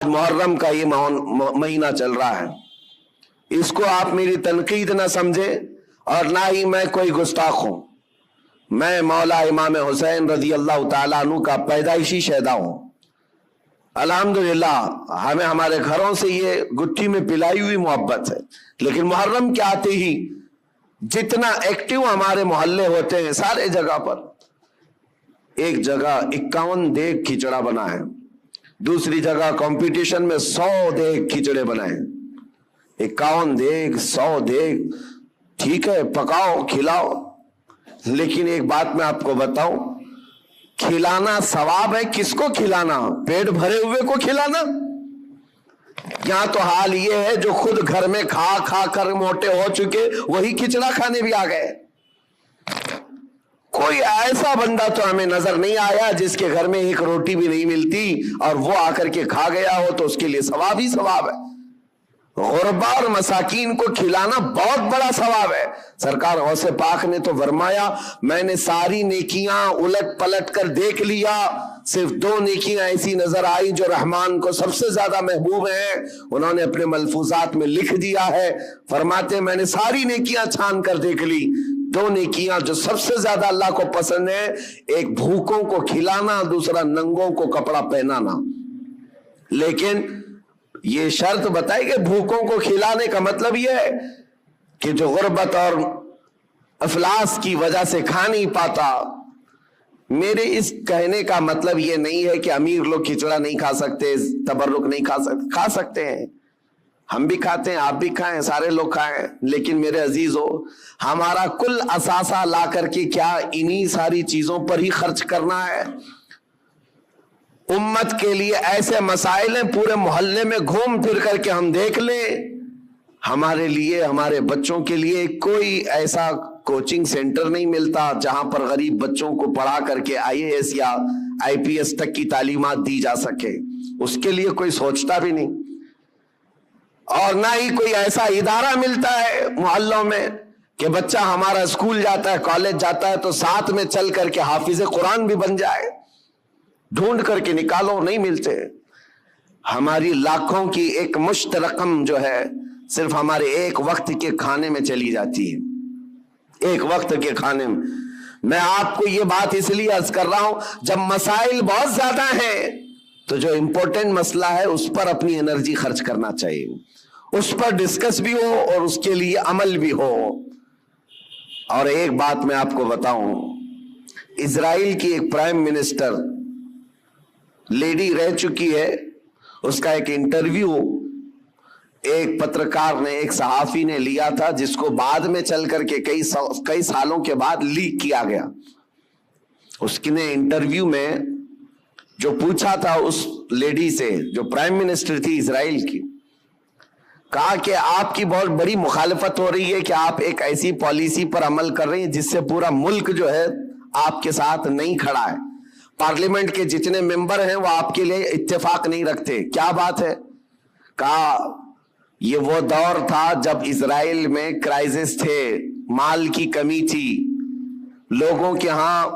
मुहर्रम का ये महीना चल रहा है, इसको आप मेरी तनकीद ना समझे और ना ही मैं कोई गुस्ताख हूं। मैं मौला इमाम हुसैन रजी अल्लाह ताला अन्हु का पैदाइशी शहदा हूं। अल्हम्दुलिल्लाह हमें हमारे घरों से ये गुट्ठी में पिलाई हुई मोहब्बत है, लेकिन मुहर्रम के आते ही जितना एक्टिव हमारे मोहल्ले होते हैं, सारे जगह पर एक जगह 51 देग खिचड़ा बना है, दूसरी जगह कंपटीशन में 100 देग खिचड़े बनाए। 51 देग 100 देग, ठीक है, पकाओ खिलाओ, लेकिन एक बात मैं आपको बताऊं, खिलाना सवाब है। किसको खिलाना? पेट भरे हुए को खिलाना। यहां तो हाल ये है जो खुद घर में खा खा कर मोटे हो चुके वही खिचड़ा खाने भी आ गए। कोई ऐसा बंदा तो हमें नजर नहीं आया जिसके घर में एक रोटी भी नहीं मिलती और वो आकर के खा गया हो तो उसके लिए सवाब ही सवाब है। गुरबा और मसाकीन को खिलाना बहुत बड़ा सवाब है। सरकार गौसे पाक ने तो फरमाया, मैंने सारी नेकियां उलट पलट कर देख लिया, सिर्फ 2 नेकियां ऐसी नजर आई जो रहमान को सबसे ज्यादा महबूब हैं। उन्होंने अपने मलफूजात में लिख दिया है, फरमाते मैंने सारी नेकियां छान कर देख ली, 2 नेकियां जो सबसे ज्यादा अल्लाह को पसंद है, एक भूखों को खिलाना, दूसरा नंगों को कपड़ा पहनाना। लेकिन ये शर्त बताई कि भूखों को खिलाने का मतलब यह है कि जो गुर्बत और अफलास की वजह से खा नहीं पाता। मेरे इस कहने का मतलब यह नहीं है कि अमीर लोग खिचड़ा नहीं खा सकते, तबर्रुक नहीं खा सकते हैं। हम भी खाते हैं, आप भी खाएं, सारे लोग खाएं, लेकिन मेरे अजीजों, हमारा कुल असासा ला करके क्या इन्हीं सारी चीजों पर ही खर्च करना है? उम्मत के लिए ऐसे मसाइल हैं, पूरे मोहल्ले में घूम फिर करके हम देख लें, हमारे लिए, हमारे बच्चों के लिए कोई ऐसा कोचिंग सेंटर नहीं मिलता जहां पर गरीब बच्चों को पढ़ा करके IAS या IPS तक की तालीमात दी जा सके। उसके लिए कोई सोचता भी नहीं। और ना ही कोई ऐसा इदारा मिलता है मोहल्लों में कि बच्चा हमारा स्कूल जाता है, कॉलेज जाता है तो साथ में चल करके हाफिज कुरान भी बन जाए। ढूंढ करके निकालो, नहीं मिलते। हमारी लाखों की एक मुश्त रकम जो है सिर्फ हमारे एक वक्त के खाने में चली जाती है, एक वक्त के खाने में। मैं आपको ये बात इसलिए अर्ज कर रहा हूं, जब मसाइल बहुत ज्यादा हैं तो जो इंपॉर्टेंट मसला है उस पर अपनी एनर्जी खर्च करना चाहिए, उस पर डिस्कस भी हो और उसके लिए अमल भी हो। और एक बात मैं आपको बताऊं, इजराइल की एक प्राइम मिनिस्टर लेडी रह चुकी है, उसका एक इंटरव्यू एक पत्रकार ने, एक सहाफी ने लिया था, जिसको बाद में चल करके कई सालों के बाद लीक किया गया। उसने इंटरव्यू में जो पूछा था उस लेडी से, जो प्राइम मिनिस्टर थी इजराइल की, कहा कि आपकी बहुत बड़ी मुखालफत हो रही है कि आप एक ऐसी पॉलिसी पर अमल कर रही हैं जिससे पूरा मुल्क जो है आपके साथ नहीं खड़ा है। पार्लियामेंट के जितने मेंबर हैं वो आपके लिए इत्तेफाक नहीं रखते। क्या बात है? कहा ये वो दौर था जब इजराइल में क्राइसिस थे, माल की कमी थी, लोगों के यहां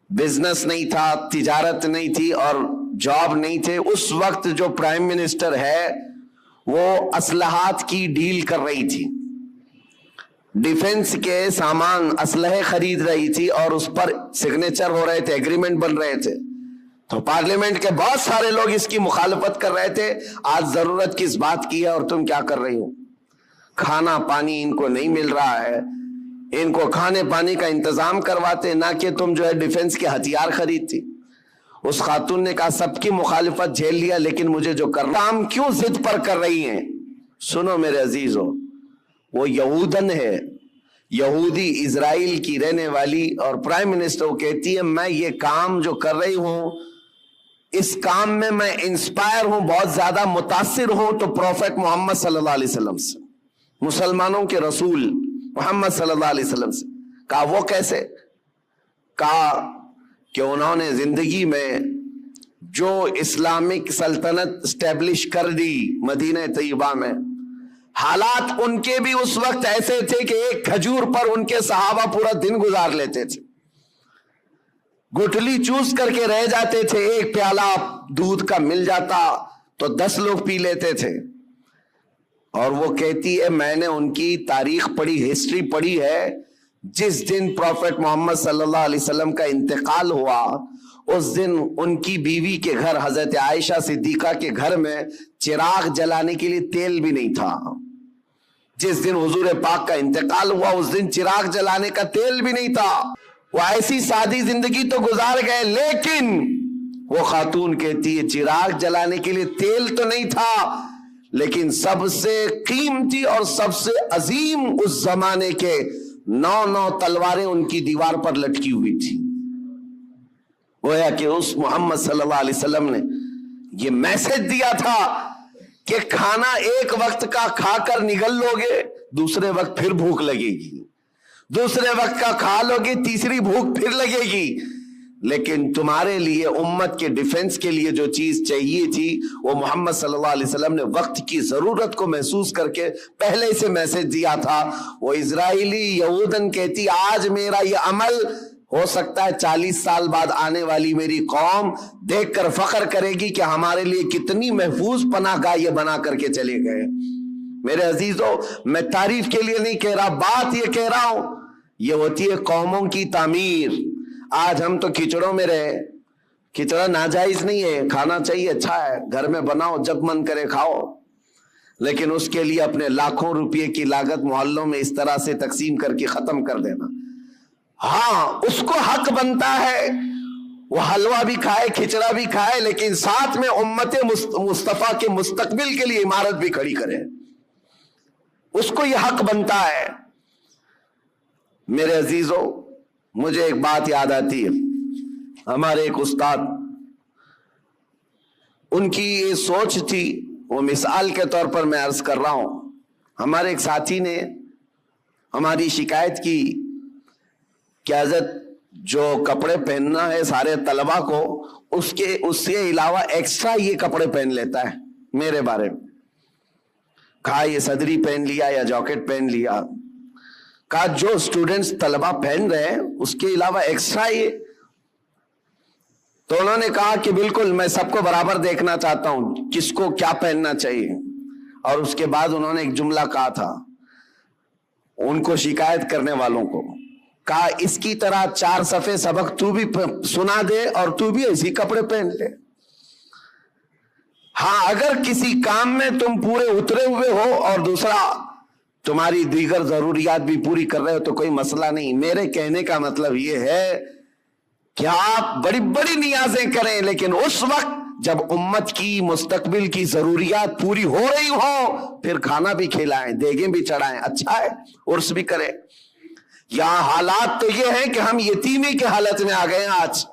बिजनेस नहीं था, तिजारत नहीं थी और जॉब नहीं थे। उस वक्त जो प्राइम मिनिस्टर है वो असलहात की डील कर रही थी, डिफेंस के सामान, असलहे खरीद रही थी और उस पर सिग्नेचर हो रहे थे, एग्रीमेंट बन रहे थे। तो पार्लियामेंट के बहुत सारे लोग इसकी मुखालफत कर रहे थे। आज जरूरत किस बात की है और तुम क्या कर रही हो? खाना पानी इनको नहीं मिल रहा है, इनको खाने पानी का इंतजाम करवाते, ना कि तुम जो है डिफेंस के हथियार खरीदती। उस खातून ने कहा सबकी मुखालिफत झेल लिया, लेकिन मुझे जो करना, हम क्यों जिद पर कर रही हैं? सुनो मेरे अजीजों, वो यहूदन है, यहूदी, इजराइल की रहने वाली, और प्राइम मिनिस्टर वो कहती है मैं ये काम जो कर रही हूं, इस काम में मैं इंस्पायर हूं, बहुत ज्यादा मुतासिर हूं तो प्रॉफेट मोहम्मद सल्लल्लाहु अलैहि वसल्लम से, मुसलमानों के रसूल मोहम्मद सल्लल्लाहु अलैहि वसल्लम से। कहा वो कैसे? कहा कि उन्होंने जिंदगी में जो इस्लामिक सल्तनत स्टैब्लिश कर दी मदीना तैयबा में, हालात उनके भी उस वक्त ऐसे थे कि एक खजूर पर उनके सहाबा पूरा दिन गुजार लेते थे, गुठली चूस करके रह जाते थे, एक प्याला दूध का मिल जाता تو 10 لوگ پی لیتے تھے. اور وہ کہتی ہے میں نے ان کی تاریخ پڑھی, ہسٹری پڑھی ہے, جس دن پروفٹ محمد صلی اللہ علیہ وسلم کا انتقال ہوا اس دن ان کی بیوی کے گھر حضرت عائشہ صدیقہ کے گھر میں چراغ جلانے کے لیے تیل بھی نہیں تھا. جس دن حضور پاک کا انتقال ہوا اس دن چراغ جلانے کا تیل بھی نہیں تھا. وہ ایسی سادی زندگی تو گزار گئے, لیکن وہ خاتون کہتی ہے چراغ جلانے کے لیے تیل تو نہیں تھا, لیکن سب سے قیمتی اور سب سے عظیم اس زمانے کے 9 تلواریں ان کی دیوار پر لٹکی ہوئی تھی. گویا کہ اس محمد صلی اللہ علیہ وسلم نے یہ میسج دیا تھا کہ کھانا ایک وقت کا کھا کر نگل لو گے, دوسرے وقت پھر بھوک لگے گی, دوسرے وقت کا کھا لو گے تیسری بھوک پھر لگے گی, لیکن تمہارے لیے امت کے ڈیفنس کے لیے جو چیز چاہیے تھی وہ محمد صلی اللہ علیہ وسلم نے وقت کی ضرورت کو محسوس کر کے پہلے سے میسج دیا تھا. وہ اسرائیلی یہودن کہتی آج میرا یہ عمل ہو سکتا ہے 40 سال بعد آنے والی میری قوم دیکھ کر فخر کرے گی کہ ہمارے لیے کتنی محفوظ پناہ گاہ یہ بنا کر کے چلے گئے. میرے عزیزو, میں تعریف کے لیے نہیں کہہ رہا, بات یہ کہہ رہا ہوں, یہ ہوتی ہے قوموں کی تعمیر. آج ہم تو کھچڑوں میں رہے, کھچڑا ناجائز نہیں ہے, کھانا چاہیے, اچھا ہے, گھر میں بناؤ, جب من کرے کھاؤ, لیکن اس کے لیے اپنے لاکھوں روپے کی لاگت محلوں میں اس طرح سے تقسیم کر کے ختم کر دینا. ہاں اس کو حق بنتا ہے وہ حلوہ بھی کھائے, کھچڑا بھی کھائے, لیکن ساتھ میں امت مصطفیٰ کے مستقبل کے لیے عمارت بھی کھڑی کرے, اس کو یہ حق بنتا ہے. میرے عزیزو, مجھے ایک بات یاد آتی ہے, ہمارے ایک استاد, ان کی یہ سوچ تھی, وہ مثال کے طور پر میں عرض کر رہا ہوں. ہمارے ایک ساتھی نے ہماری شکایت کی کہ حضرت جو کپڑے پہننا ہے سارے طلبہ کو, اس کے علاوہ ایکسٹرا یہ کپڑے پہن لیتا ہے میرے بارے میں. کہا یہ صدری پہن لیا یا جاکٹ پہن لیا. کہا جو اسٹوڈنٹس طلبہ پہن رہے ہیں اس کے علاوہ ایکسٹرا یہ. تو انہوں نے کہا کہ بالکل میں سب کو برابر دیکھنا چاہتا ہوں, کس کو کیا پہننا چاہیے. اور اس کے بعد انہوں نے ایک جملہ کہا تھا ان کو شکایت کرنے والوں کو, کہا اس کی طرح 4 صفحے سبق تو بھی سنا دے اور تو بھی ایسی کپڑے پہن لے. ہاں اگر کسی کام میں تم پورے اترے ہوئے ہو اور دوسرا تمہاری دیگر ضروریات بھی پوری کر رہے ہو تو کوئی مسئلہ نہیں. میرے کہنے کا مطلب یہ ہے کہ آپ بڑی بڑی نیازیں کریں, لیکن اس وقت جب امت کی مستقبل کی ضروریات پوری ہو رہی ہو پھر کھانا بھی کھلائیں, دیگیں بھی چڑھائیں, اچھا ہے, عرس بھی کریں. یہاں حالات تو یہ ہے کہ ہم یتیمی کے حالت میں آ گئے ہیں آج.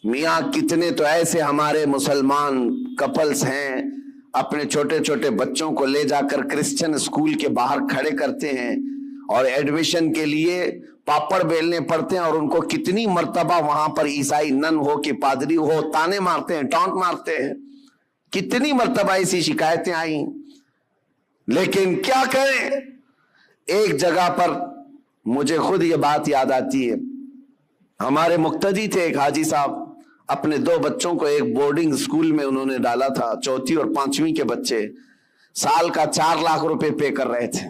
میاں کتنے تو ایسے ہمارے مسلمان کپلز ہیں اپنے چھوٹے چھوٹے بچوں کو لے جا کر کرسچن اسکول کے باہر کھڑے کرتے ہیں اور ایڈمیشن کے لیے پاپڑ بیلنے پڑتے ہیں, اور ان کو کتنی مرتبہ وہاں پر عیسائی نن ہو کہ پادری ہو تانے مارتے ہیں, ٹانٹ مارتے ہیں. کتنی مرتبہ ایسی شکایتیں آئیں, لیکن کیا کریں. ایک جگہ پر مجھے خود یہ بات یاد آتی ہے, ہمارے مقتدی تھے ایک حاجی صاحب, اپنے 2 بچوں کو ایک بورڈنگ اسکول میں انہوں نے ڈالا تھا, 4تھی اور 5ویں کے بچے, سال کا 4 لاکھ روپے پے کر رہے تھے.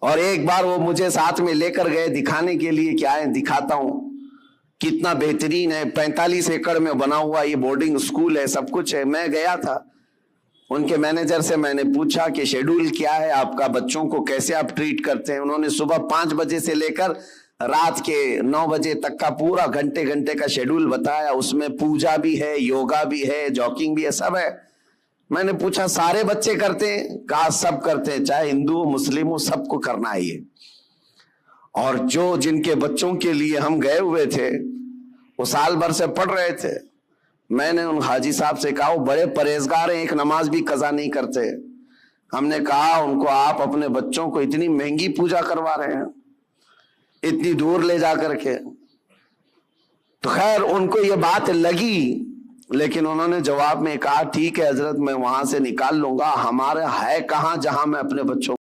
اور ایک بار وہ مجھے ساتھ میں لے کر گئے دکھانے کے لیے کہ آئیں دکھاتا ہوں کتنا بہترین ہے, 45 ایکڑ میں بنا ہوا یہ بورڈنگ اسکول ہے, سب کچھ ہے. میں گیا تھا, ان کے مینیجر سے میں نے پوچھا کہ شیڈول کیا ہے آپ کا, بچوں کو کیسے آپ ٹریٹ کرتے ہیں. انہوں نے صبح 5 بجے سے لے کر رات کے 9 بجے تک کا پورا گھنٹے کا شیڈول بتایا. اس میں پوجا بھی ہے, یوگا بھی ہے, جاگنگ بھی ہے, سب ہے. میں نے پوچھا سارے بچے کرتے ہیں؟ کہا سب کرتے ہیں, چاہے ہندو مسلم ہو, سب کو کرنا ہے یہ. اور جن کے بچوں کے لیے ہم گئے ہوئے تھے وہ سال بھر سے پڑھ رہے تھے. میں نے ان حاجی صاحب سے کہا وہ بڑے پرہیزگار ہیں, ایک نماز بھی قضا نہیں کرتے. ہم نے کہا ان کو آپ اپنے بچوں کو اتنی مہنگی پوجا کروا رہے ہیں, اتنی دور لے جا کر کے. تو خیر ان کو یہ بات لگی, لیکن انہوں نے جواب میں کہا ٹھیک ہے حضرت میں وہاں سے نکال لوں گا, ہمارا ہے کہاں جہاں میں اپنے بچوں